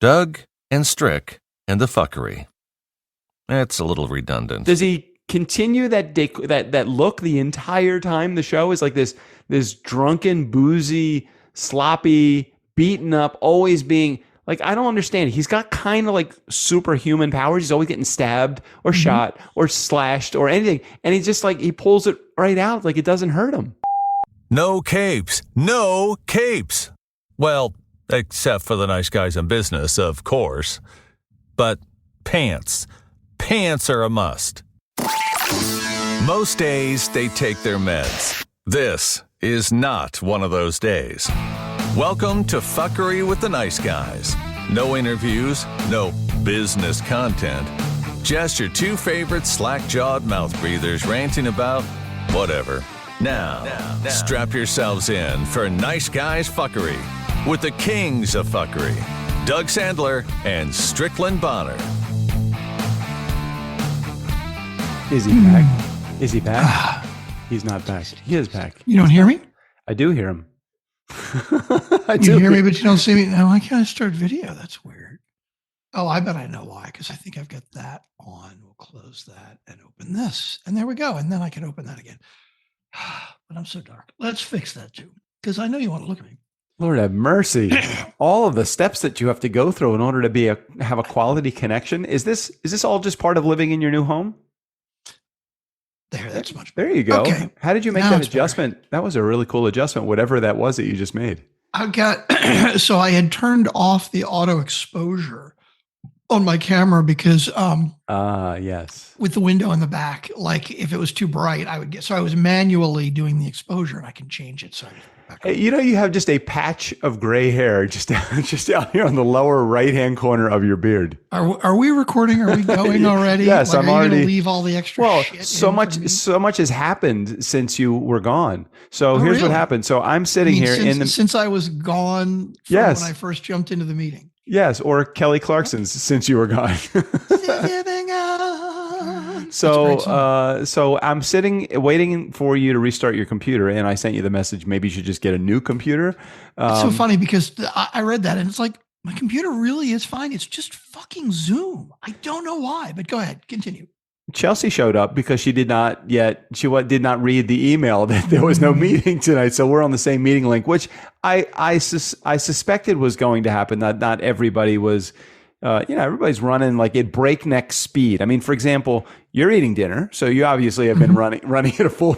Doug and Strick and the fuckery. It's a little redundant. Does he continue that look the entire time the show is like this drunken, boozy, sloppy, beaten up, always being like, I don't understand. He's got kind of like superhuman powers. He's always getting stabbed or shot or slashed or anything. And he's just like, he pulls it right out like it doesn't hurt him. No capes. No capes. Well, except for the nice guys in business, of course. But pants. Pants are a must. Most days, they take their meds. This is not one of those days. Welcome to Fuckery with the Nice Guys. No interviews, no business content. Just your two favorite slack-jawed mouth breathers ranting about whatever. Now, strap yourselves in for Nice Guys Fuckery with the kings of fuckery, Doug Sandler and Strickland Bonner. Is he back? Is he back? He's not back. He is back. You don't hear me? I do hear him. You hear me, but you don't see me. Now, why can't I start video? That's weird. Oh, I bet I know why, because I think I've got that on. We'll close that and open this. And there we go. And then I can open that again. But I'm so dark. Let's fix that too, because I know you want to look at me. Lord have mercy. All of the steps that you have to go through in order to have a quality connection. Is this all just part of living in your new home? That's much better. There you go. Okay. How did you make that adjustment? Better. That was a really cool adjustment, whatever that was that you just made. So I had turned off the auto exposure on my camera because yes, with the window in the back, like if it was too bright, so I was manually doing the exposure and I can change it. So you have just a patch of gray hair just out here on the lower right-hand corner of your beard. Are we recording? Are we going already? Yes, like, I'm already. Going to leave all the extra shit. So much has happened since you were gone. So here's what happened. So I'm sitting since I was gone. When I first jumped into the meeting. Yes, or Kelly Clarkson's since you were gone. Living on. So I'm sitting waiting for you to restart your computer, and I sent you the message. Maybe you should just get a new computer. It's so funny because I read that, and it's like my computer really is fine. It's just fucking Zoom. I don't know why, but go ahead, continue. Chelsea showed up because she did not read the email that there was no meeting tonight. So we're on the same meeting link, which I suspected was going to happen. Not everybody was, everybody's running like at breakneck speed. I mean, for example, you're eating dinner, so you obviously have been running at a full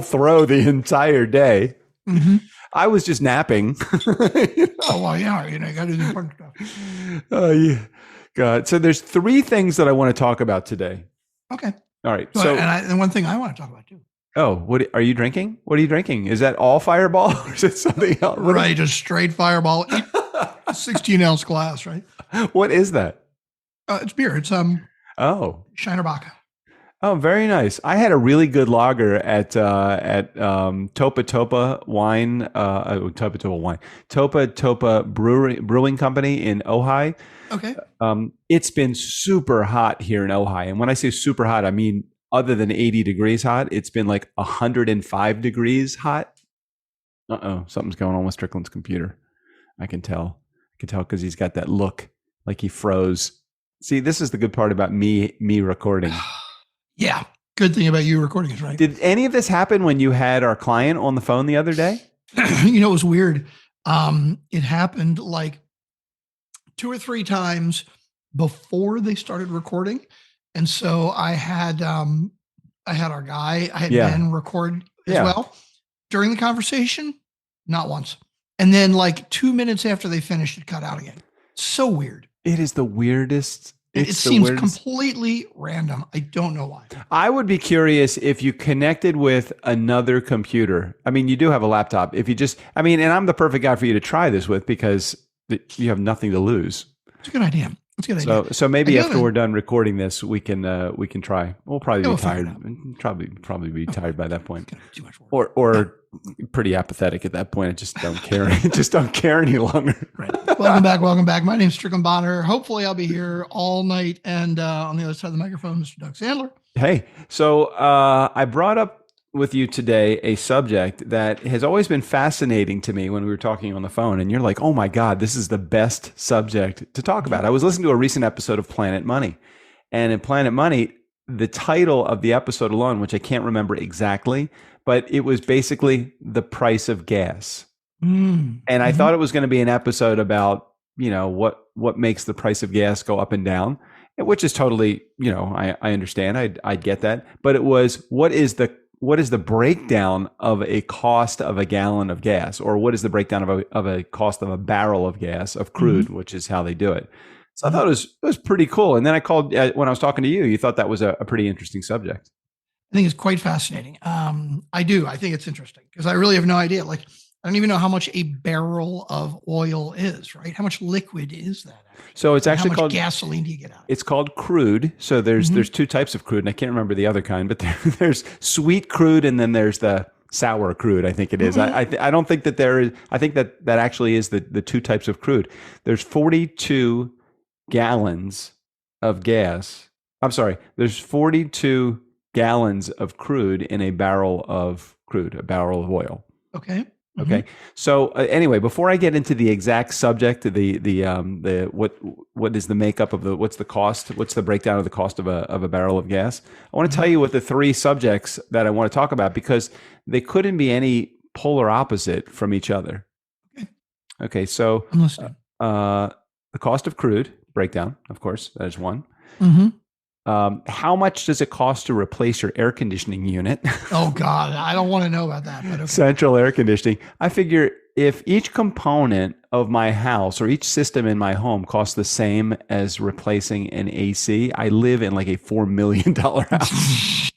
throw the entire day. Mm-hmm. I was just napping. Oh well, yeah, you got to do the important stuff. Oh yeah. God. So there's three things that I want to talk about today. Okay. All right. And one thing I want to talk about too. Oh, what are you drinking? What are you drinking? Is that all Fireball or is it something else? Right, just straight Fireball, 16-ounce glass, right? What is that? It's beer. It's Shiner Baka. Oh, very nice. I had a really good lager at Topa Topa Brewing Company in Ojai. Okay. It's been super hot here in Ojai, and when I say super hot, I mean other than 80 degrees hot, it's been like 105 degrees hot. Something's going on with Strickland's computer. I can tell because he's got that look like he froze. See, this is the good part about me recording. Yeah. Good thing about you recording is right. Did any of this happen when you had our client on the phone the other day? It was weird. It happened like 2 or 3 times before they started recording. And so I had our guy, Ben record as well during the conversation, not once. And then like 2 minutes after they finished, it cut out again. So weird. It is the weirdest. It seems completely random. I don't know why. I would be curious if you connected with another computer. I mean, you do have a laptop. If you and I'm the perfect guy for you to try this with because you have nothing to lose. It's a good idea. So maybe after we're done recording this, we can try. We'll probably be tired. Probably be tired by that point. Too much work. Or pretty apathetic at that point. I just don't care. Just don't care any longer. Right. Welcome back. My name's Strickland Bonner. Hopefully I'll be here all night. And on the other side of the microphone, Mr. Doug Sandler. Hey, so I brought up with you today a subject that has always been fascinating to me when we were talking on the phone. And you're like, oh my God, this is the best subject to talk about. I was listening to a recent episode of Planet Money. And in Planet Money, the title of the episode alone, which I can't remember exactly, but it was basically the price of gas. And I thought it was going to be an episode about, what makes the price of gas go up and down, which is totally, I understand. I get that. But it was, what is the breakdown of a cost of a gallon of gas, or what is the breakdown of a cost of a barrel of gas, of crude, which is how they do it. So I thought it was pretty cool. And then I called when I was talking to you, you thought that was a pretty interesting subject. I think it's quite fascinating. I do. I think it's interesting because I really have no idea. Like, I don't even know how much a barrel of oil is, right? How much liquid is that? So it's actually how much called gasoline do you get out? It's called crude. So there's two types of crude, and I can't remember the other kind, but there's sweet crude, and then there's the sour crude. I think it is. I don't think that there is. I think that actually is the two types of crude. There's 42 gallons of gas. I'm sorry. There's 42 gallons of crude in a barrel of crude, a barrel of oil. Okay. Okay. So anyway, before I get into the exact subject, what is the makeup of what's the cost? What's the breakdown of the cost of a barrel of gas? I want to tell you what the three subjects that I want to talk about, because they couldn't be any polar opposite from each other. Okay. So I'm listening. The cost of crude breakdown, of course, that is one. How much does it cost to replace your air conditioning unit? Oh God, I don't want to know about that. But okay. Central air conditioning. I figure if each component of my house or each system in my home costs the same as replacing an AC, I live in like a $4 million house.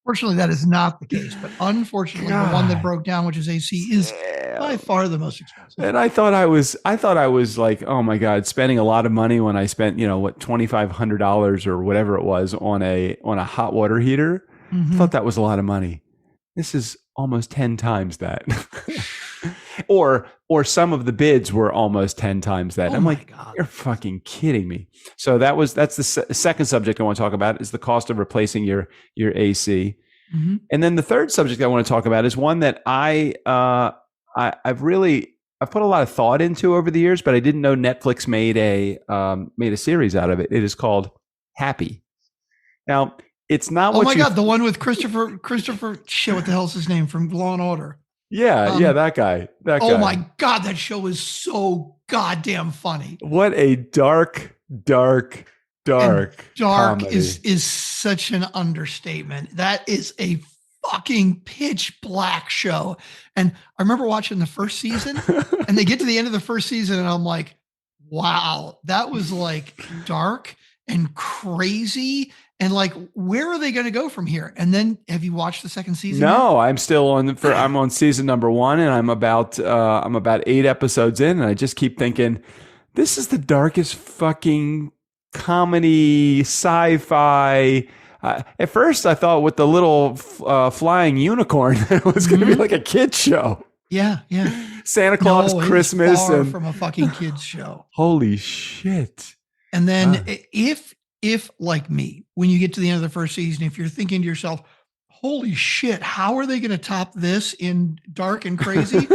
Fortunately, that is not the case. But unfortunately, the one that broke down, which is AC, is by far the most expensive. And I thought I was like, oh my God, spending a lot of money when I spent, $2,500 or whatever it was on a hot water heater. I thought that was a lot of money. This is almost 10 times that. or some of the bids were almost 10 times that. I'm like, God, you're fucking kidding me. So that's the second subject I want to talk about, is the cost of replacing your AC. And then the third subject I want to talk about is one that I've put a lot of thought into over the years, but I didn't know Netflix made a series out of it. It is called Happy. Now, it's not what God, the one with Christopher shit, what the hell's his name from Law and Order? Yeah, that guy. Oh my God, that show is so goddamn funny. What a dark comedy. is such an understatement. That is a fucking pitch black show. And I remember watching the first season, and they get to the end of the first season, and I'm like, wow, that was like dark and crazy. And like, where are they going to go from here? And then, have you watched the second season? No, yet? I'm still I'm on season number 1, and I'm about 8 episodes in, and I just keep thinking, this is the darkest fucking comedy, sci-fi. At first, I thought with the little flying unicorn, it was going to be like a kid's show. Yeah. Santa Claus, Christmas, far from a fucking kids show. Holy shit! And then if like me, when you get to the end of the first season, if you're thinking to yourself, holy shit, how are they going to top this in dark and crazy?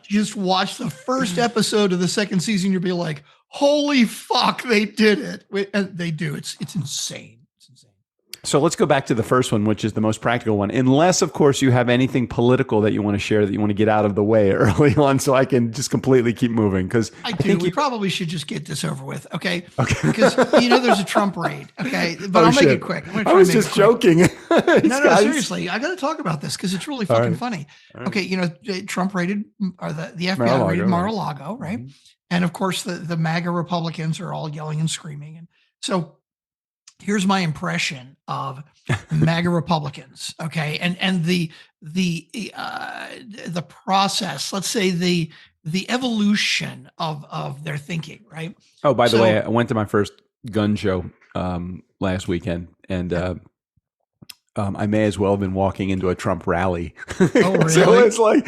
Just watch the first episode of the second season. You'll be like, holy fuck, they did it. And they do. It's insane. So let's go back to the first one, which is the most practical one. Unless, of course, you have anything political that you want to share, that you want to get out of the way early on, so I can just completely keep moving. Because I think we probably should just get this over with, okay? Because there's a Trump raid, okay? But I'll make it quick. I was just joking. No, seriously, I got to talk about this because it's really fucking funny. Right. Okay, Trump raided, or the FBI raided Mar-a-Lago, right? And of course, the MAGA Republicans are all yelling and screaming, and so. Here's my impression of MAGA Republicans, okay, and the process. Let's say the evolution of their thinking, right? Oh, by the way, I went to my first gun show last weekend, and I may as well have been walking into a Trump rally. Oh, really? So it's like,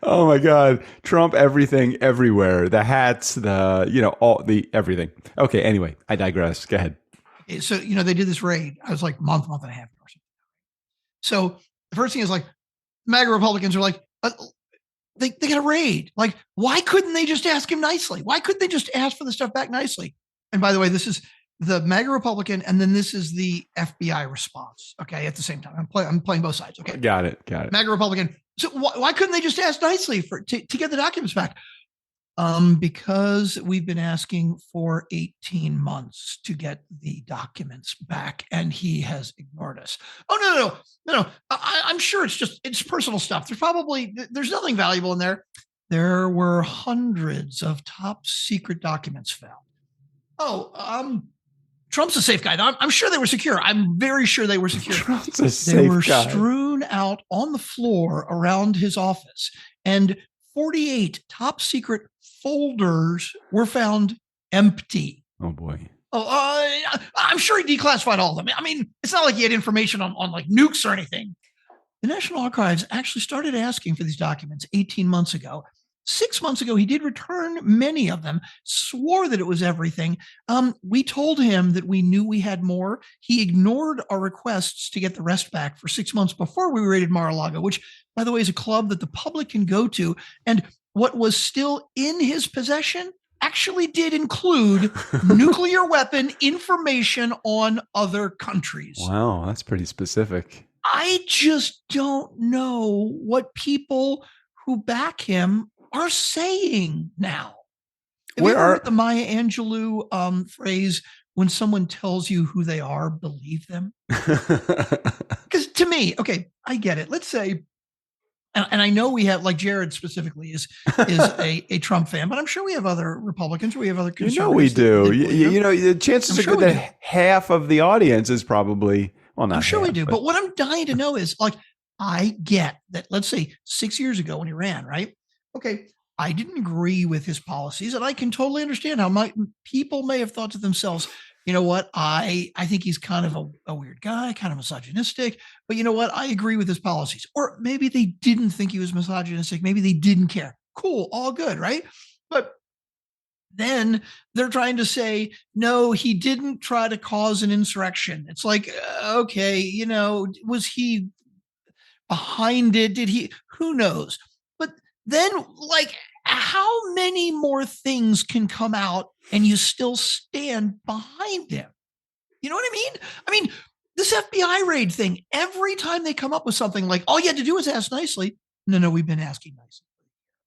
oh my God, Trump, everything, everywhere, the hats, all the everything. Okay, anyway, I digress. Go ahead. So, they did this raid. I was like month and a half or something. So the first thing is like, MAGA Republicans are like, they got a raid. Like, why couldn't they just ask him nicely? Why couldn't they just ask for the stuff back nicely? And by the way, this is the MAGA Republican, and then this is the FBI response. Okay, at the same time, I'm playing both sides. Okay, got it. MAGA Republican. So why couldn't they just ask nicely to get the documents back? Because we've been asking for 18 months to get the documents back, and he has ignored us. Oh, no. I'm sure it's personal stuff. There's nothing valuable in there. There were hundreds of top secret documents found. Trump's a safe guy. I'm sure they were secure. I'm very sure they were secure. Trump's a safe they were guy. Strewn out on the floor around his office, and 48 top secret folders were found empty. Oh boy. I'm sure he declassified all of them. I mean, it's not like he had information on like nukes or anything. The National Archives actually started asking for these documents 18 months ago. 6 months ago, he did return many of them, swore that it was everything. We told him that we knew we had more. He ignored our requests to get the rest back for 6 months before we raided Mar-a-Lago, which, by the way, is a club that the public can go to. And what was still in his possession actually did include nuclear weapon information on other countries. Wow, that's pretty specific. I just don't know what people who back him are saying now. Have you heard the Maya Angelou phrase, when someone tells you who they are, believe them? Because to me, okay, I get it. Let's say, and I know we have, like Jared specifically is a Trump fan, but I'm sure we have other Republicans, or we have other conservatives. We do. The chances are good that half of the audience is probably, well, not I'm sure half, we do. But what I'm dying to know is, like, I get that, let's say 6 years ago when he ran, right? Okay, I didn't agree with his policies, and I can totally understand how people may have thought to themselves, you know what, I think he's kind of a weird guy, kind of misogynistic, but you know what, I agree with his policies. Or maybe they didn't think he was misogynistic. Maybe they didn't care. Cool, all good, right? But then they're trying to say, no, he didn't try to cause an insurrection. It's like, okay, was he behind it? Did he? Who knows? But then, like, how many more things can come out and you still stand behind him? You know what I mean? I mean, this FBI raid thing, every time they come up with something like, all you had to do is ask nicely. No, we've been asking nicely.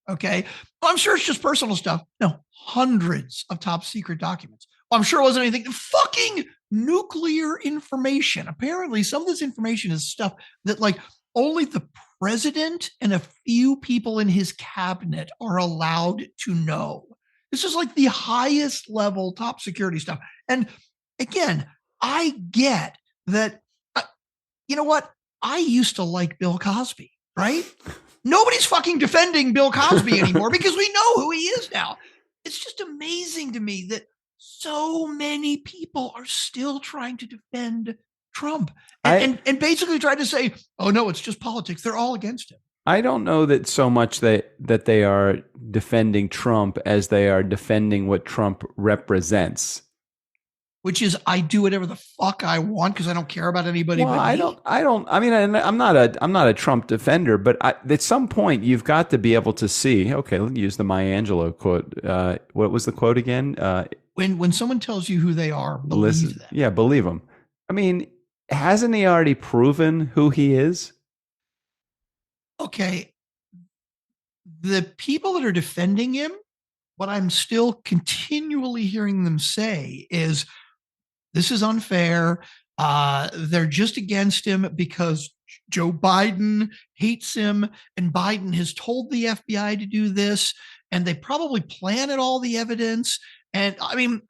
Okay. Well, I'm sure it's just personal stuff. No, hundreds of top secret documents. Well, I'm sure it wasn't anything. Fucking nuclear information. Apparently, some of this information is stuff that, like, only the president and a few people in his cabinet are allowed to know. This is like the highest level top security stuff. And again, I get that, you know what? I used to like Bill Cosby, right? Nobody's fucking defending Bill Cosby anymore because we know who he is now. It's just amazing to me that so many people are still trying to defend Trump and basically try to say, oh no, it's just politics. They're all against him. I don't know that so much that they are defending Trump as they are defending what Trump represents. Which is, I do whatever the fuck I want because I don't care about anybody. Well, but I mean, I'm not a Trump defender, but at some point you've got to be able to see. Okay, let me use the Maya Angelou quote. What was the quote again? When someone tells you who they are, believe them. Yeah, believe them. I mean, hasn't he already proven who he is? Okay. The people that are defending him, what I'm still continually hearing them say is, this is unfair. They're just against him because Joe Biden hates him, and Biden has told the FBI to do this, and they probably planted all the evidence. And I mean,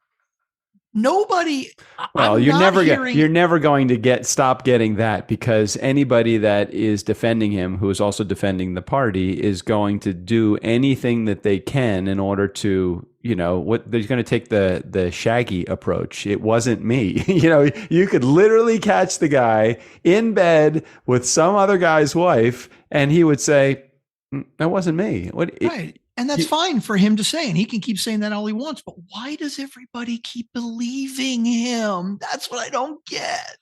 nobody. Well, you're never going to stop getting that, because anybody that is defending him, who is also defending the party, is going to do anything that they can in order to, what they're going to take the Shaggy approach. It wasn't me. You could literally catch the guy in bed with some other guy's wife, and he would say, "That wasn't me." Right. And that's fine for him to say, and he can keep saying that all he wants. But why does everybody keep believing him? That's what I don't get.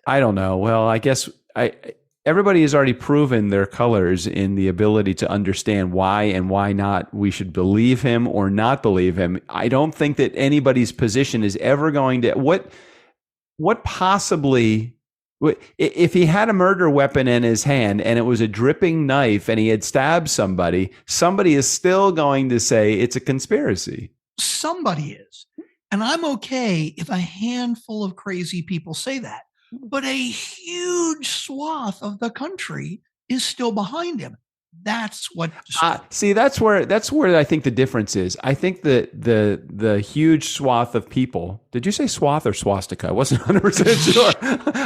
I don't know. Well, I guess everybody has already proven their colors in the ability to understand why and why not we should believe him or not believe him. I don't think that anybody's position is ever going to what possibly, if he had a murder weapon in his hand and it was a dripping knife and he had stabbed somebody, somebody is still going to say it's a conspiracy. Somebody is. And I'm okay if a handful of crazy people say that. But a huge swath of the country is still behind him. That's what. See, that's where I think the difference is. I think that the huge swath of people. Did you say swath or swastika? I wasn't 100% sure.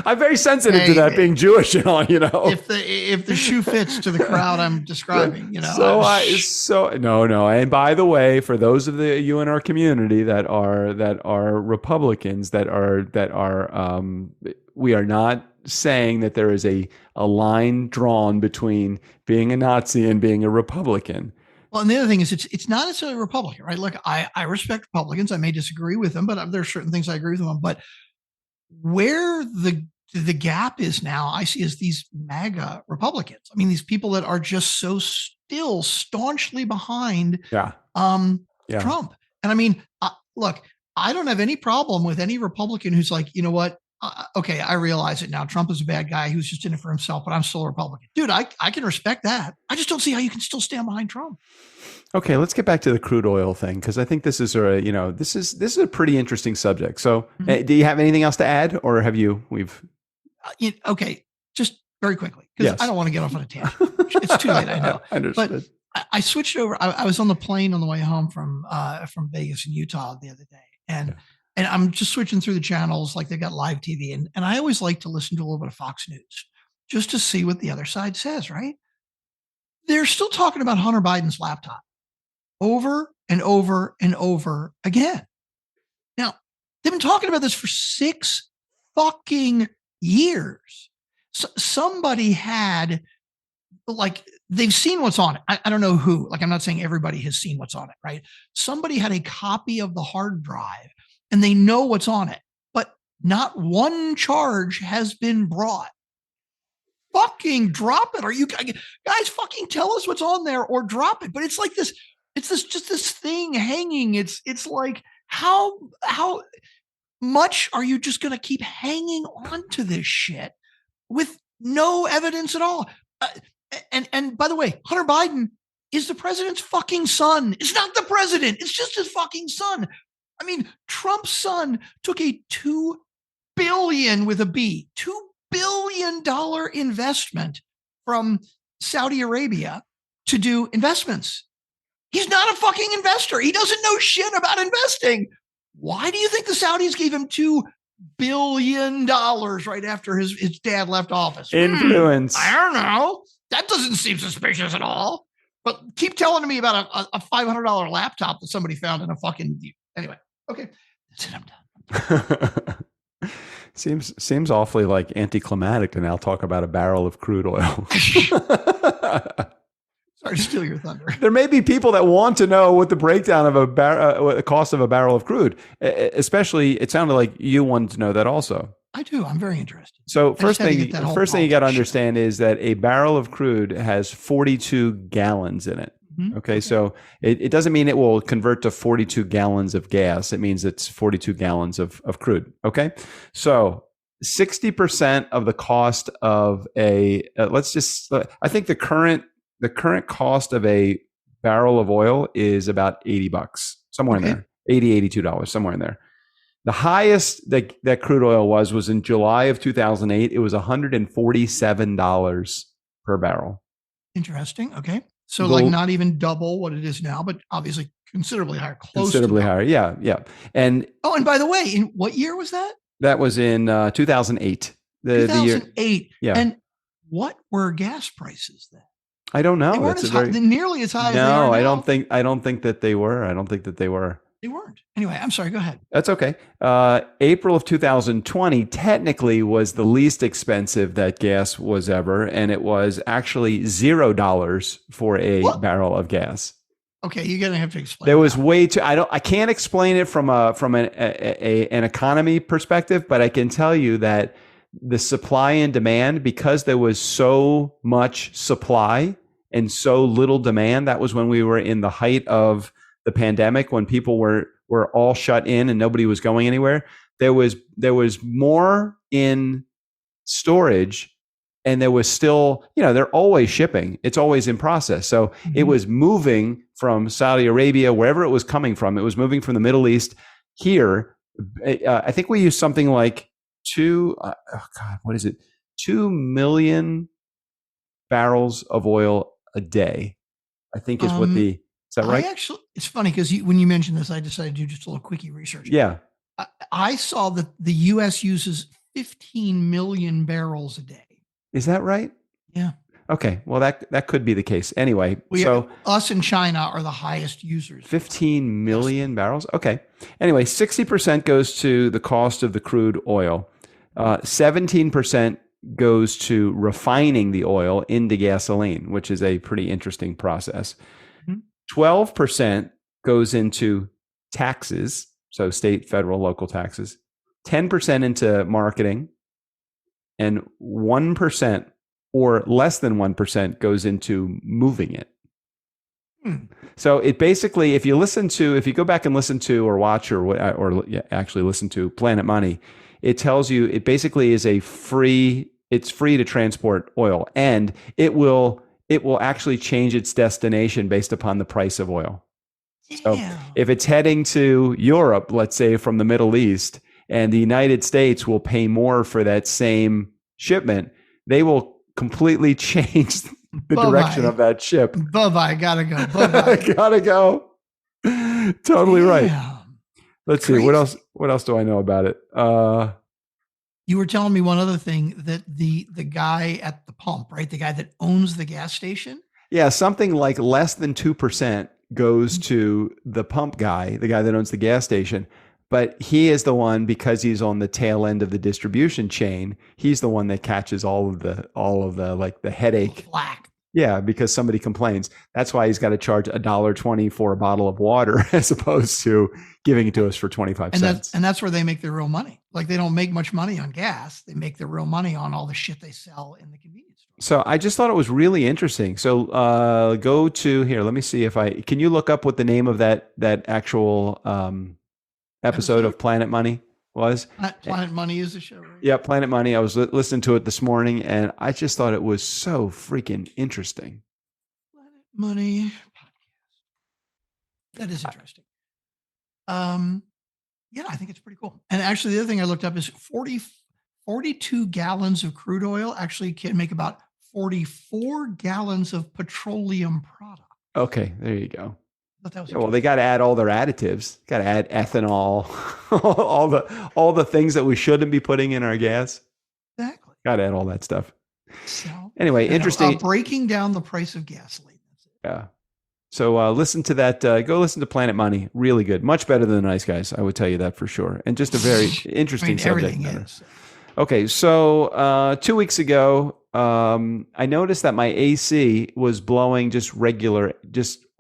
I'm very sensitive to that being Jewish and all. If the shoe fits to the crowd I'm describing, No. And by the way, for those of you in our community that are Republicans, we are not saying that there is a line drawn between being a Nazi and being a Republican. Well, and the other thing is it's not necessarily Republican, right? Look, I respect Republicans. I may disagree with them, but there are certain things I agree with them on. But where the gap is now, I see as these MAGA Republicans. I mean, these people that are just so still staunchly behind Trump. And I mean, look, I don't have any problem with any Republican who's like, you know what? Okay, I realize it now. Trump is a bad guy who's just in it for himself, but I'm still a Republican. Dude, I can respect that. I just don't see how you can still stand behind Trump. Okay, let's get back to the crude oil thing, because I think this is a pretty interesting subject. So, do you have anything else to add, or have you? Okay, just very quickly, because I don't want to get off on a tangent. It's too late, I know. Understood. But I switched over. I was on the plane on the way home from Vegas and Utah the other day, and I'm just switching through the channels, like they got live TV. And I always like to listen to a little bit of Fox News just to see what the other side says, right? They're still talking about Hunter Biden's laptop over and over and over again. Now, they've been talking about this for 6 fucking years. So somebody had, like, they've seen what's on it. I don't know who. Like, I'm not saying everybody has seen what's on it, right? Somebody had a copy of the hard drive and they know what's on it, but not one charge has been brought. Fucking drop it. Are you guys fucking tell us what's on there or drop it? But it's like this, just this thing hanging. It's like, how much are you just going to keep hanging on to this shit with no evidence at all? And by the way, Hunter Biden is the president's fucking son. It's not the president. It's just his fucking son. I mean, Trump's son took a $2 billion with a B, $2 billion investment from Saudi Arabia to do investments. He's not a fucking investor. He doesn't know shit about investing. Why do you think the Saudis gave him $2 billion right after his dad left office? Influence. I don't know. That doesn't seem suspicious at all. But keep telling me about a $500 laptop that somebody found in a fucking... Anyway, okay. That's it. I'm done. Seems awfully like anticlimactic to now talk about a barrel of crude oil. Sorry to steal your thunder. There may be people that want to know what the breakdown of the cost of a barrel of crude. Especially, it sounded like you wanted to know that also. I do. I'm very interested. So first thing you got to understand is that a barrel of crude has 42 gallons in it. Mm-hmm. Okay, so it doesn't mean it will convert to 42 gallons of gas. It means it's 42 gallons of crude. Okay, so 60% of the cost of I think the current cost of a barrel of oil is about $80, somewhere in there, $82, somewhere in there. The highest that crude oil was in July of 2008. It was $147 per barrel. Interesting. Okay. So like not even double what it is now, but obviously considerably higher. Considerably higher. Yeah. Yeah. And by the way, in what year was that? That was in 2008. 2008. Yeah. And what were gas prices then? I don't know. They weren't nearly as high as they are now. I don't think that they were. They weren't. Anyway, I'm sorry. Go ahead. That's okay. April of 2020 technically was the least expensive that gas was ever, and it was actually $0 for a barrel of gas. Okay, you're gonna have to explain. There was way too. I can't explain it from an economy perspective, but I can tell you that the supply and demand, because there was so much supply and so little demand. That was when we were in the height of the pandemic, when people were all shut in and nobody was going anywhere. There was more in storage, and there was still, they're always shipping. It's always in process. So it was moving from Saudi Arabia, wherever it was coming from. It was moving from the Middle East here. I think we use something like 2 million barrels of oil a day, I think is is that right? It's funny because when you mentioned this, I decided to do just a little quickie research. Yeah. I saw that the U.S. uses 15 million barrels a day. Is that right? Yeah. Okay. Well, that could be the case. Anyway, us and China are the highest users. 15 million barrels. Okay. Anyway, 60% goes to the cost of the crude oil. 17% goes to refining the oil into gasoline, which is a pretty interesting process. 12% goes into taxes, so state, federal, local taxes. 10% into marketing, and 1% or less than 1% goes into moving it. So it basically, if you go back and listen to or watch or actually listen to Planet Money, it tells you it basically is it's free to transport oil, and it will actually change its destination based upon the price of oil. So if it's heading to Europe, let's say from the Middle East, and the United States will pay more for that same shipment, they will completely change the direction of that ship. Bye-bye, gotta go. Bye-bye. Gotta go. Totally right. Let's Crazy. see. What else do I know about it? You were telling me one other thing, that the guy at the pump, right? The guy that owns the gas station? Yeah, something like less than 2% goes to the pump guy, the guy that owns the gas station. But he is the one, because he's on the tail end of the distribution chain, he's the one that catches all of the like the headache. Flack. Yeah, because somebody complains. That's why he's got to charge $1.20 for a bottle of water as opposed to giving it to us for 25 cents. And that's where they make their real money. Like, they don't make much money on gas. They make their real money on all the shit they sell in the convenience store. So I just thought it was really interesting. So go to here. Let me see can you look up what the name of that actual episode of Planet Money was? Planet Money is the show, right? Yeah, Planet Money. I was listening to it this morning, and I just thought it was so freaking interesting. Planet Money podcast. That is interesting. Yeah, I think it's pretty cool. And actually, the other thing I looked up is 42 gallons of crude oil actually can make about 44 gallons of petroleum product. Okay, there you go. But that was well, they got to add all their additives. Got to add ethanol, all the things that we shouldn't be putting in our gas. Exactly. Got to add all that stuff. So, anyway, interesting. Breaking down the price of gasoline. That's it. Yeah. So listen to that. Go listen to Planet Money. Really good. Much better than the Nice Guys. I would tell you that for sure. And just a very interesting subject. Everything is. Okay. So 2 weeks ago, I noticed that my AC was blowing just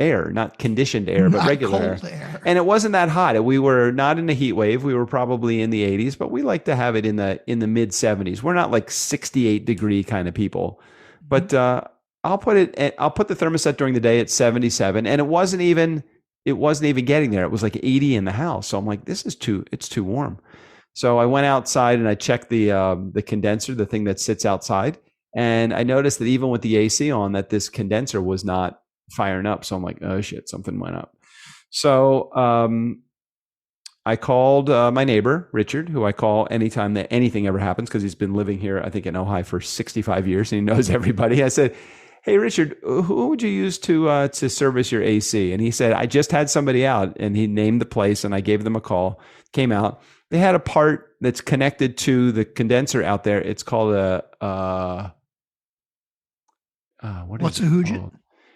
air, not conditioned air, but regular air. And it wasn't that hot. We were not in a heat wave. We were probably in the 80s, but we like to have it in the mid 70s. We're not like 68 degree kind of people. But I'll put the thermostat during the day at 77, and it wasn't even getting there. It was like 80 in the house. So I'm like, it's too warm. So I went outside and I checked the condenser, the thing that sits outside. And I noticed that even with the AC on, that this condenser was not firing up. So I'm like, oh shit, something went up. So I called my neighbor, Richard, who I call anytime that anything ever happens, because he's been living here, I think, in Ojai for 65 years, and he knows everybody. I said, hey, Richard, who would you use to service your AC? And he said, I just had somebody out, and he named the place, and I gave them a call, came out. They had a part that's connected to the condenser out there. It's called what's a hoojit?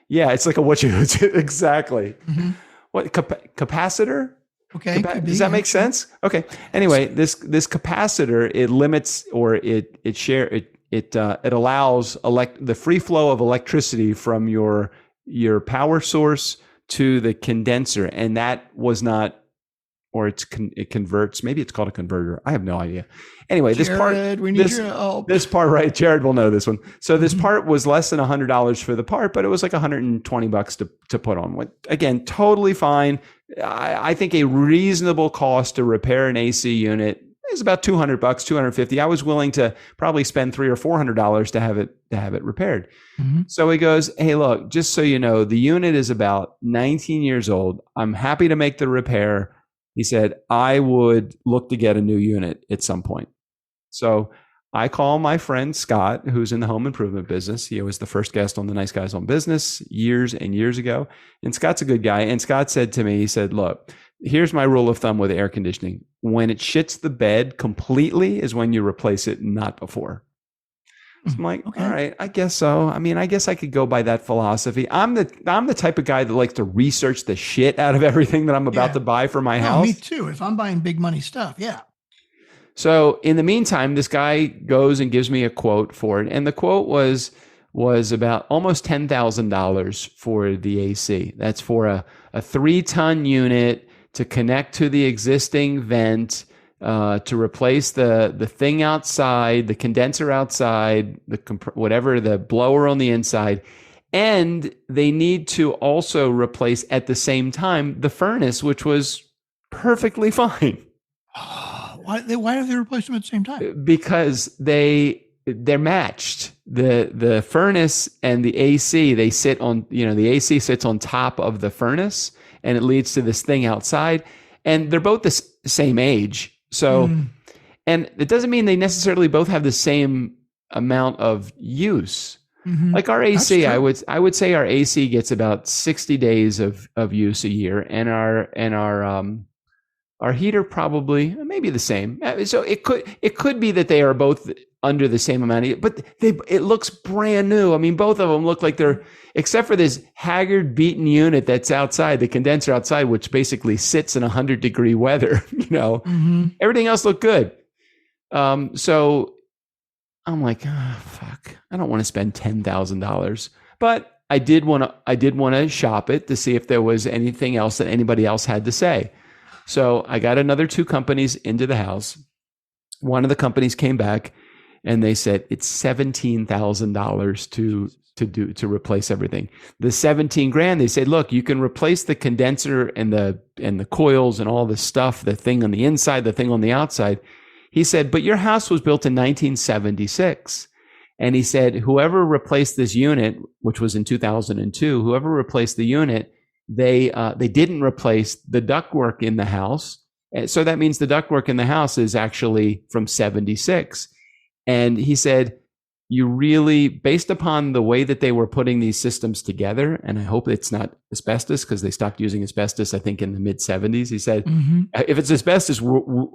Yeah, it's like a whatcha-hoojit. Exactly. Mm-hmm. What capacitor? Okay. Does that make sense? Okay. Anyway, this capacitor, it limits, or it allows the free flow of electricity from your power source to the condenser, and that was not or it converts. Maybe it's called a converter. I have no idea. Anyway, Jared, we need your help. This part, right? Jared will know this one. So this part was less than $100 for the part, but it was like $120 to put on. Again, totally fine. I think a reasonable cost to repair an AC unit is about $200, $250. I was willing to probably spend $300 or $400 to have it repaired. Mm-hmm. So he goes, hey, look, just so you know, the unit is about 19 years old. I'm happy to make the repair. He said, I would look to get a new unit at some point. So I call my friend Scott, who's in the home improvement business. He was the first guest on the Nice Guys on Business years and years ago. And Scott's a good guy. And Scott said to me, he said, look, here's my rule of thumb with air conditioning. When it shits the bed completely is when you replace it, not before. So I'm like, okay. All right, I guess so. I mean, I guess I could go by that philosophy. I'm the type of guy that likes to research the shit out of everything that I'm about to buy for my house. Me too. If I'm buying big money stuff, yeah. So in the meantime, this guy goes and gives me a quote for it. And the quote was about almost $10,000 for the AC. That's for a 3-ton unit to connect to the existing vent, to replace the thing outside, the condenser outside, whatever, the blower on the inside. And they need to also replace at the same time the furnace, which was perfectly fine. Why do they replace them at the same time? Because they're matched. The furnace and the AC, they sit on, the AC sits on top of the furnace and it leads to this thing outside. And they're both the same age. So, and it doesn't mean they necessarily both have the same amount of use. Mm-hmm. Like our AC, I would say our AC gets about 60 days of use a year, and our heater probably maybe the same. So it could be that they are both under the same amount, but it looks brand new. I mean, both of them look like they're, except for this haggard, beaten unit that's outside, the condenser outside, which basically sits in 100-degree weather. Everything else looked good. So I'm like, fuck, I don't want to spend $10,000, but I did want to shop it to see if there was anything else that anybody else had to say. So I got another 2 companies into the house. One of the companies came back and they said it's $17,000 to replace everything. The $17,000, they said, look, you can replace the condenser and the coils and all the stuff, the thing on the inside, the thing on the outside. He said, but your house was built in 1976. And he said, whoever replaced this unit, which was in 2002, whoever replaced the unit, they didn't replace the ductwork in the house. So that means the ductwork in the house is actually from 76. And he said, you really, based upon the way that they were putting these systems together, and I hope it's not asbestos because they stopped using asbestos, I think, in the mid-70s. He said, if it's asbestos,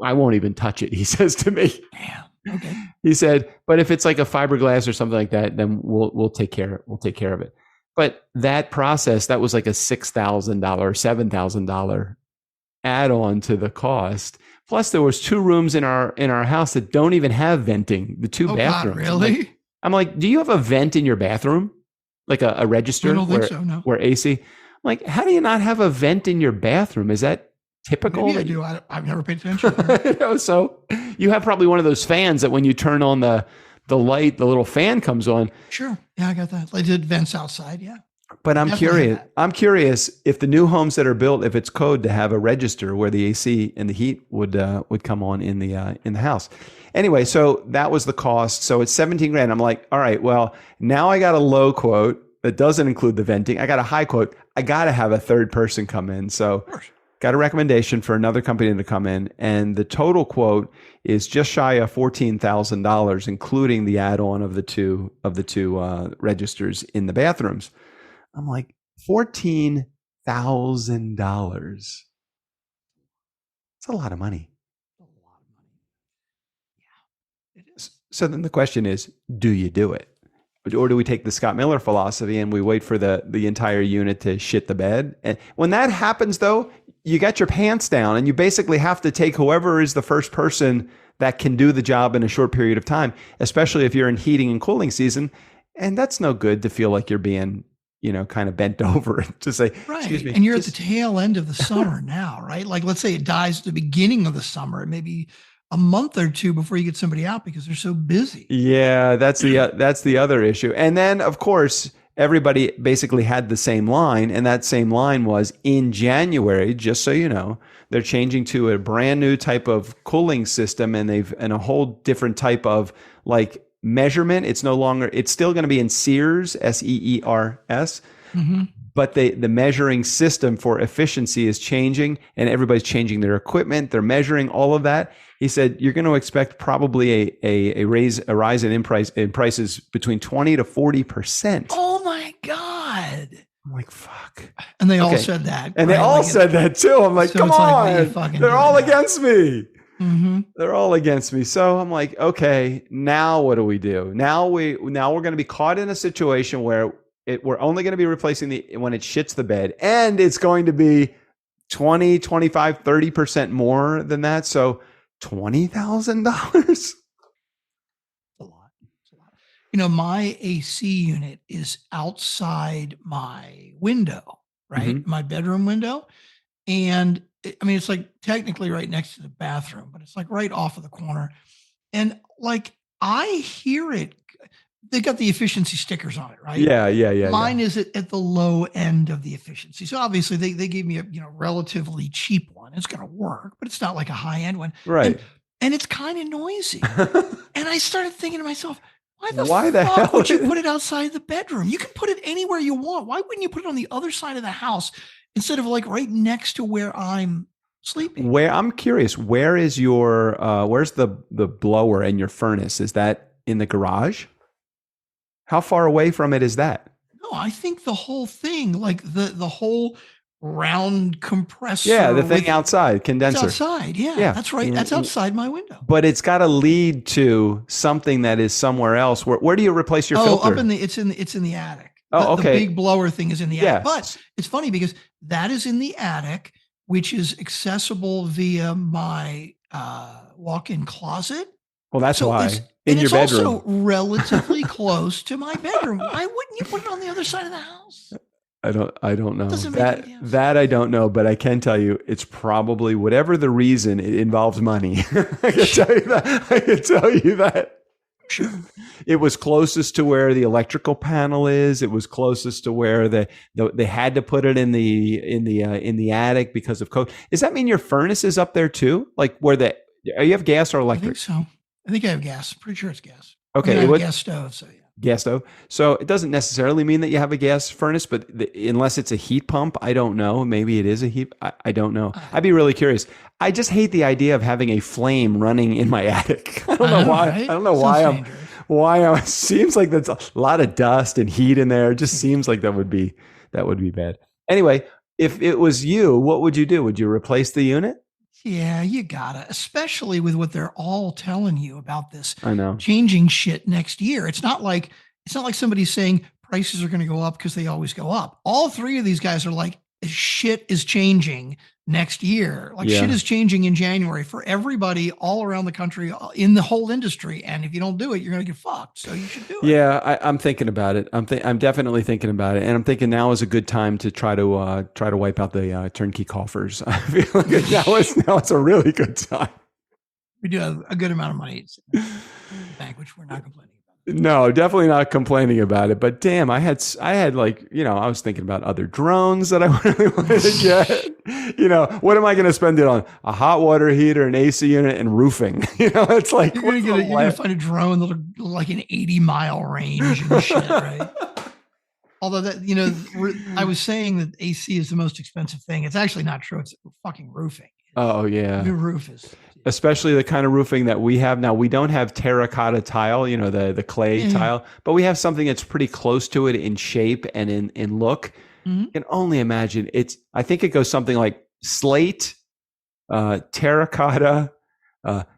I won't even touch it, he says to me. Damn. Okay. He said, but if it's like a fiberglass or something like that, then we'll take care of it. But that process, that was like a $6,000, $7,000 add-on to the cost. Plus, there was 2 rooms in our house that don't even have venting. The 2 bathrooms. God, really? I'm like, do you have a vent in your bathroom, like a register? I don't think so. No. Where AC? I'm like, how do you not have a vent in your bathroom? Is that typical? Maybe I do. I've never paid attention. So you have probably one of those fans that when you turn on the light, the little fan comes on. Sure. Yeah, I got that. They did vents outside. Yeah. But I'm curious. I'm curious if the new homes that are built, if it's code to have a register where the AC and the heat would come on in the house. Anyway, so that was the cost. So it's $17,000. I'm like, all right, well, now I got a low quote that doesn't include the venting. I got a high quote. I got to have a third person come in. So got a recommendation for another company to come in, and the total quote is just shy of $14,000, including the add-on of the two registers in the bathrooms. I'm like, $14,000. It's a lot of money. Yeah, it is. So then the question is, do you do it? Or do we take the Scott Miller philosophy and we wait for the entire unit to shit the bed? And when that happens, though, you got your pants down and you basically have to take whoever is the first person that can do the job in a short period of time, especially if you're in heating and cooling season. And that's no good to feel like you're being kind of bent over to say, Right. excuse me. And you're at the tail end of the summer now, right? Like, let's say it dies at the beginning of the summer, maybe a month or two before you get somebody out because they're so busy. Yeah, that's the other issue. And then, of course, everybody basically had the same line, and that same line was in January. Just so you know, they're changing to a brand new type of cooling system, and a whole different type of like measurement. It's still going to be in SEERS, SEERS. Mm-hmm. But the measuring system for efficiency is changing, and everybody's changing their equipment. They're measuring all of that. He said you're going to expect probably a rise in prices between 20 to 40%. Oh my God. I'm like, fuck. And they all said that. And they all said that too. I'm like, so come on. They're all against me. Mm-hmm. They're all against me. So I'm like, okay, now what do we do? Now we're going to be caught in a situation where we're only going to be replacing when it shits the bed, and it's going to be 20, 25, 30% more than that. So $20,000. A lot. My AC unit is outside my window, right? Mm-hmm. My bedroom window. And it's like technically right next to the bathroom, but it's like right off of the corner. And like, I hear it. They got the efficiency stickers on it, right? Yeah. Mine is at the low end of the efficiency. So obviously they gave me a relatively cheap one. It's going to work, but it's not like a high end one. Right. And it's kind of noisy. And I started thinking to myself, why the fuck hell would you put it outside the bedroom? You can put it anywhere you want. Why wouldn't you put it on the other side of the house instead of like right next to where I'm sleeping? I'm curious, where is your where's the blower and your furnace? Is that in the garage? How far away from it is that? No, I think the whole thing, like the whole round compressor. Yeah, the thing outside, condenser. It's outside, yeah. That's right. That's outside my window. But it's got to lead to something that is somewhere else. Where do you replace your filter? It's in the attic. Oh, okay. The big blower thing is in the attic. But it's funny because that is in the attic, which is accessible via my walk-in closet. Well, that's why. In your bedroom. Also relatively close to my bedroom. Why wouldn't you put it on the other side of the house? I don't know. Doesn't make any sense. That I don't know, but I can tell you it's probably whatever the reason, it involves money. I can tell you that. Sure. It was closest to where the electrical panel is. It was closest to where they had to put it in the attic because of code. Does that mean your furnace is up there too? Like you have gas or electric? I think so. I think I have gas. Pretty sure it's gas. Okay. I have a gas stove, so yeah. Gas stove. So it doesn't necessarily mean that you have a gas furnace, but unless it's a heat pump, I don't know. Maybe it is a heat. I don't know. I'd be really curious. I just hate the idea of having a flame running in my attic. I don't know why. Right? I don't know why it seems like that's a lot of dust and heat in there. It just seems like that would be bad. Anyway, if it was you, what would you do? Would you replace the unit? Yeah, you gotta, especially with what they're all telling you about this. I know. Changing shit next year. It's not like somebody's saying prices are going to go up because they always go up. All three of these guys are like, shit is changing next year. Like shit is changing in January for everybody all around the country in the whole industry. And if you don't do it, you're going to get fucked. So you should do it. Yeah, I'm thinking about it. I'm definitely thinking about it. And I'm thinking now is a good time to try to wipe out the turnkey coffers. I feel like now it's a really good time. We do have a good amount of money in the bank, which we're not complaining about. No, definitely not complaining about it. But damn, I had like, I was thinking about other drones that I really wanted to get. What am I going to spend it on? A hot water heater, an AC unit, and roofing. It's like you're going to find a drone that'll like an 80-mile range and shit, right? Although that, I was saying that AC is the most expensive thing. It's actually not true. It's fucking roofing. Oh yeah. New roof is. Especially the kind of roofing that we have now. We don't have terracotta tile, the clay tile, but we have something that's pretty close to it in shape and in look. Mm-hmm. You can only imagine I think it goes something like slate, terracotta,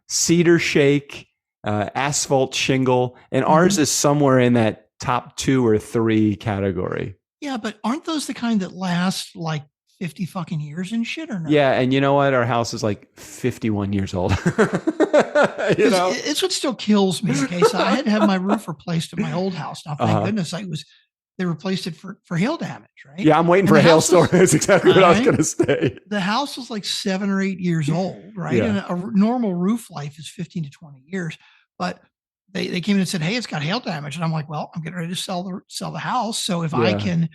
cedar shake, asphalt shingle, and ours is somewhere in that top 2 or 3 category. Yeah, but aren't those the kind that last like 50 fucking years and shit or no? Yeah, and you know what? Our house is like 51 years old. It's what still kills me. Okay, so I had to have my roof replaced at my old house. Now, thank goodness, it was they replaced it for hail damage, right? Yeah, I'm waiting And for the a house hailstorm. was- That's exactly what I was right? going to say. The house was like 7 or 8 years old, right? Yeah. And a normal roof life is 15 to 20 years. But they came in and said, "Hey, it's got hail damage," and I'm like, "Well, I'm getting ready to sell the house. So if I Yeah. can,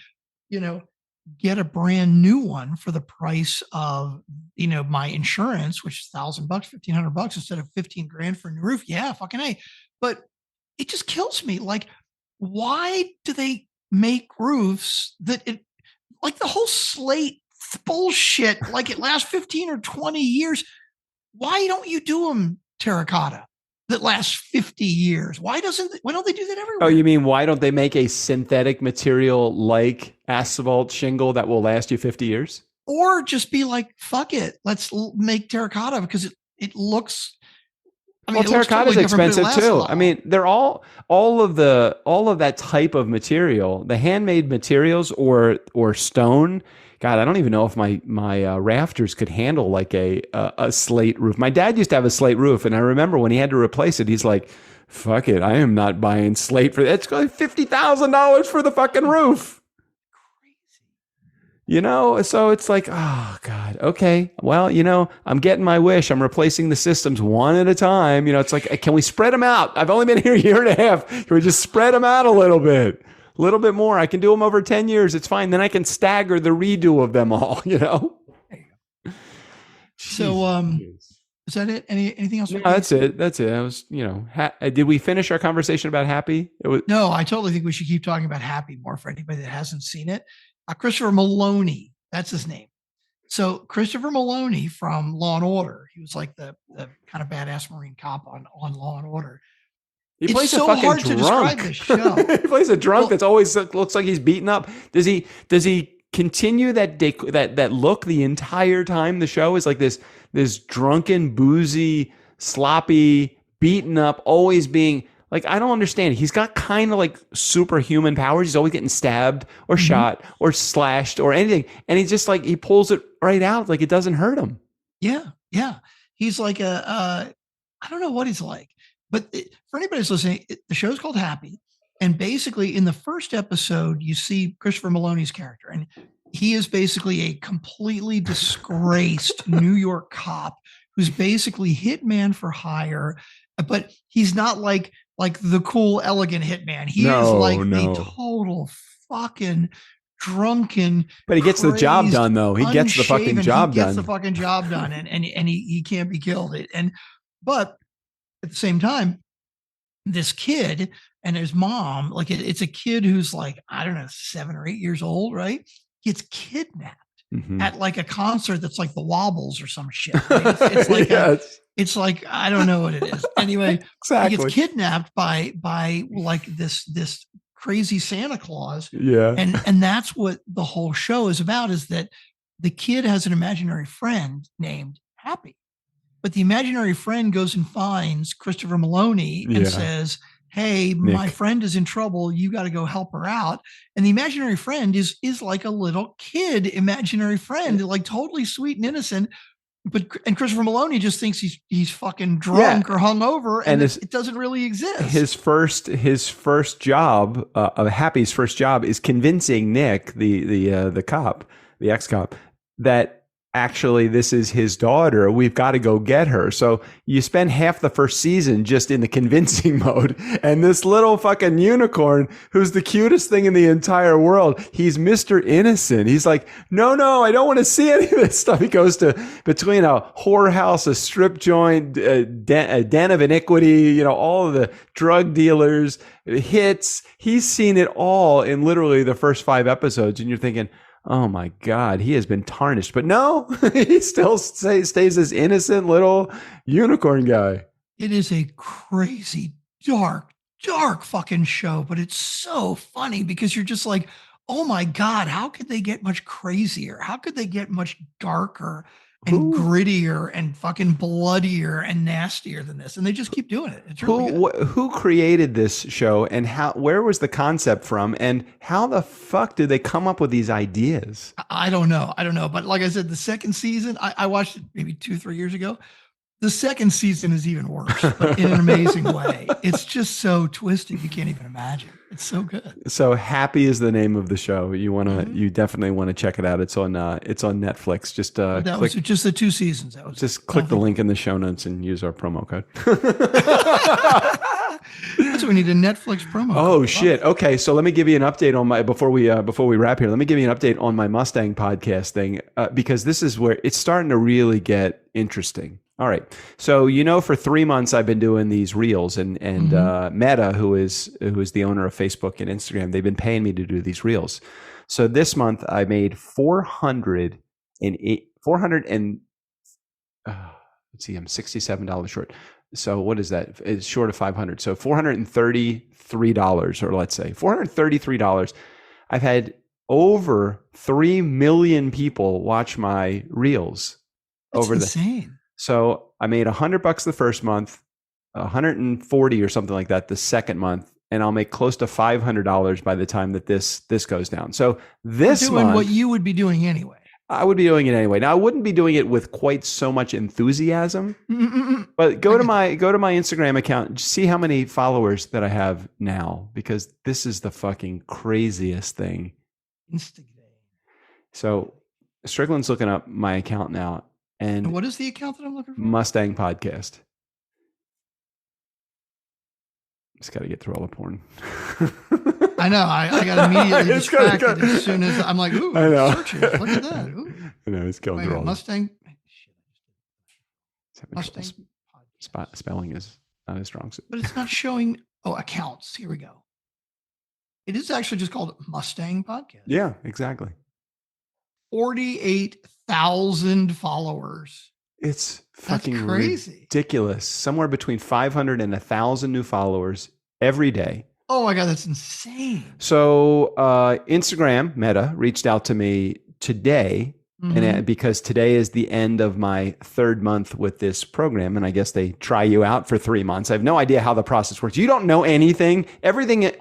you know, get a brand new one for the price of, my insurance, which is $1,000, $1,500 instead of 15 grand for a new roof, yeah, fucking A." But it just kills me. Like, why do they make roofs like the whole slate bullshit, like it lasts 15 or 20 years? Why don't you do them terracotta that lasts 50 years? Why don't they do that everywhere? Oh, you mean why don't they make a synthetic material like asphalt shingle that will last you 50 years? Or just be like, fuck it, let's make terracotta because it looks. Well, terracotta is expensive too. I mean, they're all of that type of material, the handmade materials or stone. God, I don't even know if my rafters could handle like a slate roof. My dad used to have a slate roof, and I remember when he had to replace it, he's like, "Fuck it, I am not buying slate for that. It's going $50,000 for the fucking roof." So it's like, oh God, okay. Well, I'm getting my wish. I'm replacing the systems one at a time. It's like, can we spread them out? I've only been here a year and a half. Can we just spread them out a little bit more? I can do them over 10 years. It's fine. Then I can stagger the redo of them all, So, is that it? Anything else? No, that's it. I was, did we finish our conversation about Happy? No, I totally think we should keep talking about Happy more for anybody that hasn't seen it. Christopher Maloney, that's his name. So Christopher Maloney from Law and Order, he was like the kind of badass Marine cop on Law and Order. He plays a fucking hard drunk. to describe this show. He plays a drunk that's always looks like he's beaten up. Does he continue that look the entire time the show is like this drunken, boozy, sloppy, beaten up, always being like, I don't understand. He's got kind of like superhuman powers. He's always getting stabbed or shot or slashed or anything. And he's just like, he pulls it right out. Like it doesn't hurt him. Yeah. Yeah. He's like I don't know what he's like, but for anybody who's listening, the show's called Happy. And basically in the first episode, you see Christopher Maloney's character, and he is basically a completely disgraced New York cop who's basically hitman for hire, but he's not like the cool, elegant hitman. He is like the total fucking drunken. But he gets the job done, though. He gets the fucking job done. He gets the fucking job done, and he can't be killed. But at the same time, this kid and his mom, like it's a kid who's like, I don't know, 7 or 8 years old, right? Gets kidnapped at like a concert that's like the Wobbles or some shit. Right? It's like it's like, I don't know what it is. Anyway, exactly. He gets kidnapped by like this crazy Santa Claus. Yeah. And that's what the whole show is about, is that the kid has an imaginary friend named Happy. But the imaginary friend goes and finds Christopher Maloney and says, "Hey, Nick, my friend is in trouble. You got to go help her out." And the imaginary friend is like a little kid imaginary friend, like totally sweet and innocent. And Christopher Maloney just thinks he's fucking drunk or hungover, and it doesn't really exist. His first job, Happy's first job, is convincing Nick, the cop, the ex-cop, that actually this is his daughter. We've got to go get her. So you spend half the first season just in the convincing mode. And this little fucking unicorn, who's the cutest thing in the entire world, he's Mr. Innocent. He's like, no, I don't want to see any of this stuff. He goes to between a whorehouse, a strip joint, a den of iniquity, all of the drug dealers, hits. He's seen it all in literally the first 5 episodes. And you're thinking, oh my God, he has been tarnished. But no, he still stays this innocent little unicorn guy. It is a crazy, dark fucking show, but it's so funny because you're just like, oh my God, how could they get much crazier? How could they get much darker and grittier and fucking bloodier and nastier than this? And they just keep doing it. It's really good. Who created this show, and where was the concept from, and how the fuck did they come up with these ideas? I don't know. But like I said, the second season, I watched it maybe 2-3 years ago. The second season is even worse, but in an amazing way. It's just so twisted you can't even imagine. It's so good. So Happy is the name of the show. You definitely want to check it out. It's on Netflix. Just that was just the 2 seasons. That was just click the link in the show notes and use our promo code. That's what we need, a Netflix promo. Oh shit. Okay, so let me give you an update on my before we wrap here. Let me give you an update on my Mustang podcast thing because this is where it's starting to really get interesting. All right. So, for 3 months, I've been doing these reels and Meta, who is the owner of Facebook and Instagram, they've been paying me to do these reels. So this month I made 408, let's see, I'm $67 short. So what is that? It's short of 500. So $433, or let's say $433. I've had over 3 million people watch my reels. That's insane. So I made $100 the first month, 140 or something like that the second month, and I'll make close to $500 by the time that this goes down. So this doing month, what you would be doing anyway. I would be doing it anyway. Now I wouldn't be doing it with quite so much enthusiasm, but go to my Instagram account, see how many followers that I have now, because this is the fucking craziest thing. Instagram. So Strickland's looking up my account now. And what is the account that I'm looking for? Mustang Podcast. Just got to get through all the porn. I know. I got immediately distracted as soon as I'm like, ooh, I know. searches. Look at that. Ooh. I know, it's going through all Mustang. Mustang. Spelling is not as strong. But it's not showing. Oh, accounts. Here we go. It is actually just called Mustang Podcast. Yeah, exactly. 48,000 followers. It's fucking crazy. Ridiculous. Somewhere between 500 and 1,000 new followers every day. Oh my God, that's insane. So Instagram, Meta, reached out to me today, and because today is the end of my 3rd month with this program, and I guess they try you out for 3 months. I have no idea how the process works. You don't know anything. Everything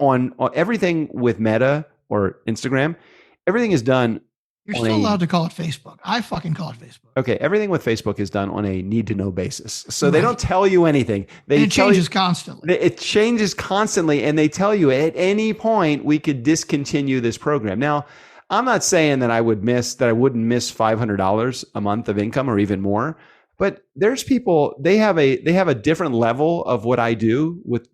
with Meta or Instagram, everything is done. You're still allowed to call it Facebook. I fucking call it Facebook. Okay, everything with Facebook is done on a need-to-know basis. So they don't tell you anything. It changes constantly. It changes constantly, and they tell you at any point we could discontinue this program. Now, I'm not saying that I wouldn't miss $500 a month of income or even more, but there's people, they have a different level of what I do with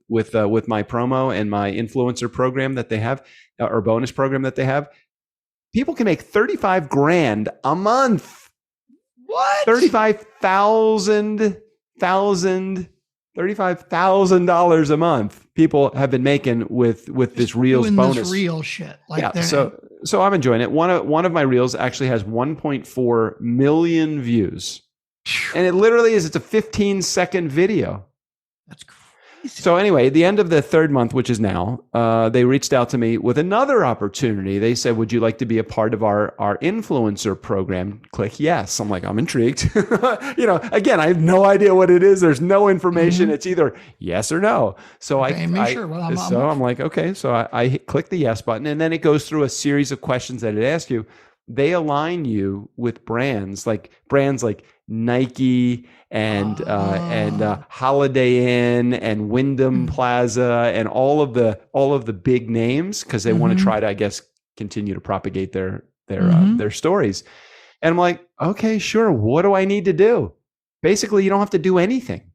my promo and my influencer program that they have, or bonus program that they have. People can make $35,000 a month. What? $35,000 a month. People have been making with this Reels doing bonus. This real shit. So I'm enjoying it. One of my Reels actually has 1.4 million views. And it's a 15-second video. That's crazy. So anyway, at the end of the 3rd month, which is now, they reached out to me with another opportunity. They said, would you like to be a part of our influencer program? Click yes. I'm like, I'm intrigued. Again, I have no idea what it is. There's no information. It's either yes or no. So I'm like, okay. So I click the yes button, and then it goes through a series of questions that it asks you. They align you with brands like Nike and Holiday Inn and Wyndham Plaza and all of the big names, because they want to try to, I guess, continue to propagate their stories. And I'm like, okay, sure. What do I need to do? Basically, you don't have to do anything.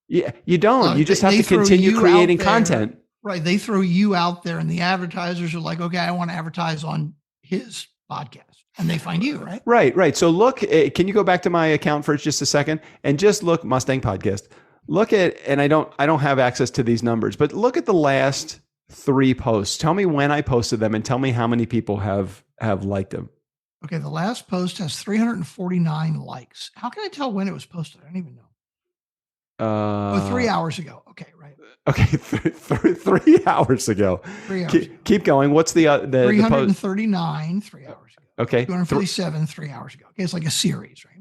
You don't. You just have to continue creating content. Right. They throw you out there, and the advertisers are like, okay, I want to advertise on his podcast. And they find you, right? Right. So look, can you go back to my account for just a second and just look Mustang Podcast? Look at, and I don't have access to these numbers, but look at the last 3 posts. Tell me when I posted them and tell me how many people have liked them. Okay, the last post has 349 likes. How can I tell when it was posted? I don't even know. 3 hours ago. Okay, right. Okay, 3 hours ago. 3 hours ago. Keep going. What's the 339 3 hours ago. Okay. 247 3 hours ago. Okay, it's like a series, right?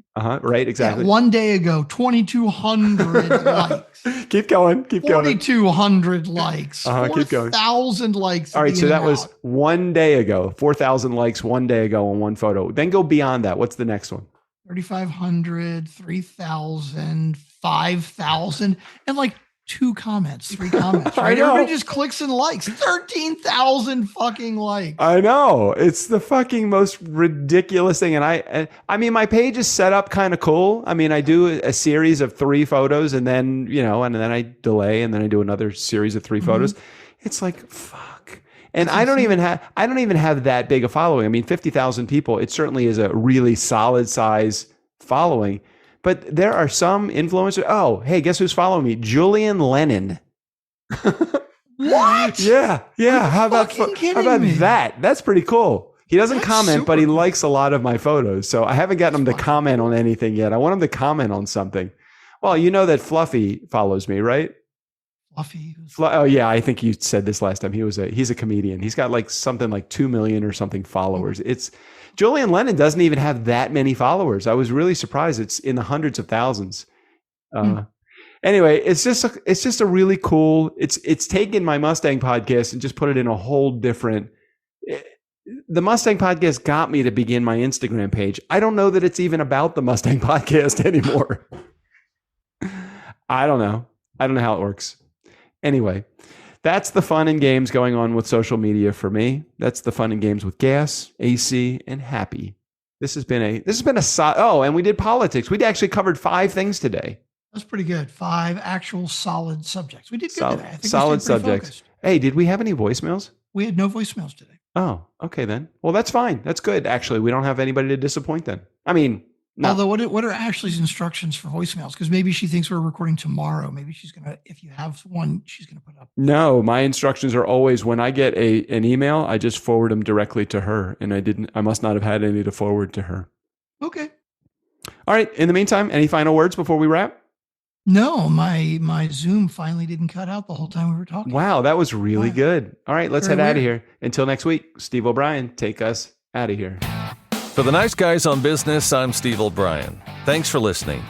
Right, exactly. Yeah, 1 day ago, 2,200 likes. Keep going. 4,200 likes. Keep going. 4,000 likes. All right, so that was 1 day ago. 4,000 likes 1 day ago on one photo. Then go beyond that. What's the next one? 3,500, 3,000, 5,000, and like 2 comments, 3 comments, I right? know. Everybody just clicks and likes. 13,000 fucking likes. I know. It's the fucking most ridiculous thing. And I mean, my page is set up kind of cool. I mean, I do a series of 3 photos and then, and then I delay and then I do another series of 3 photos. It's like, fuck. And I don't even have that big a following. I mean, 50,000 people, it certainly is a really solid size following. But there are some influencers. Oh, hey, guess who's following me? Julian Lennon. What? Yeah. How about that? That's pretty cool. He doesn't comment, but he likes a lot of my photos. So I haven't gotten him to comment on anything yet. I want him to comment on something. Well, you know that Fluffy follows me, right? Fluffy. Oh yeah, I think you said this last time. He's a comedian. He's got like something like 2 million or something followers. It's Julian Lennon doesn't even have that many followers. I was really surprised. It's in the hundreds of thousands. Anyway, it's just a really cool. It's taken my Mustang podcast and just put it in a whole different. The Mustang podcast got me to begin my Instagram page. I don't know that it's even about the Mustang podcast anymore. I don't know how it works. Anyway, that's the fun and games going on with social media for me. That's the fun and games with gas, AC, and happy. This has been a and we did politics. We actually covered 5 things today. That's pretty good. 5 actual solid subjects. We did good today. I think solid subjects. Focused. Hey, did we have any voicemails? We had no voicemails today. Oh, okay then. Well, that's fine. That's good. Actually, we don't have anybody to disappoint then. I mean, no. Although, what are Ashley's instructions for voicemails? Because maybe she thinks we're recording tomorrow. Maybe she's going to, if you have one, she's going to put up. No, my instructions are always when I get an email, I just forward them directly to her. And I must not have had any to forward to her. Okay. All right. In the meantime, any final words before we wrap? No, my Zoom finally didn't cut out the whole time we were talking. Wow, that was really good. All right, let's head out of here. Until next week, Steve O'Brien, take us out of here. For the Nice Guys on Business, I'm Steve O'Brien. Thanks for listening.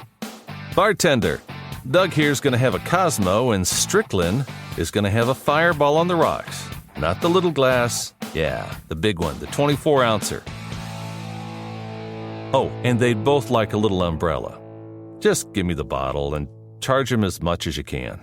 Bartender, Doug here's going to have a Cosmo, and Strickland is going to have a Fireball on the rocks. Not the little glass. Yeah, the big one, the 24-ouncer. Oh, and they'd both like a little umbrella. Just give me the bottle and charge them as much as you can.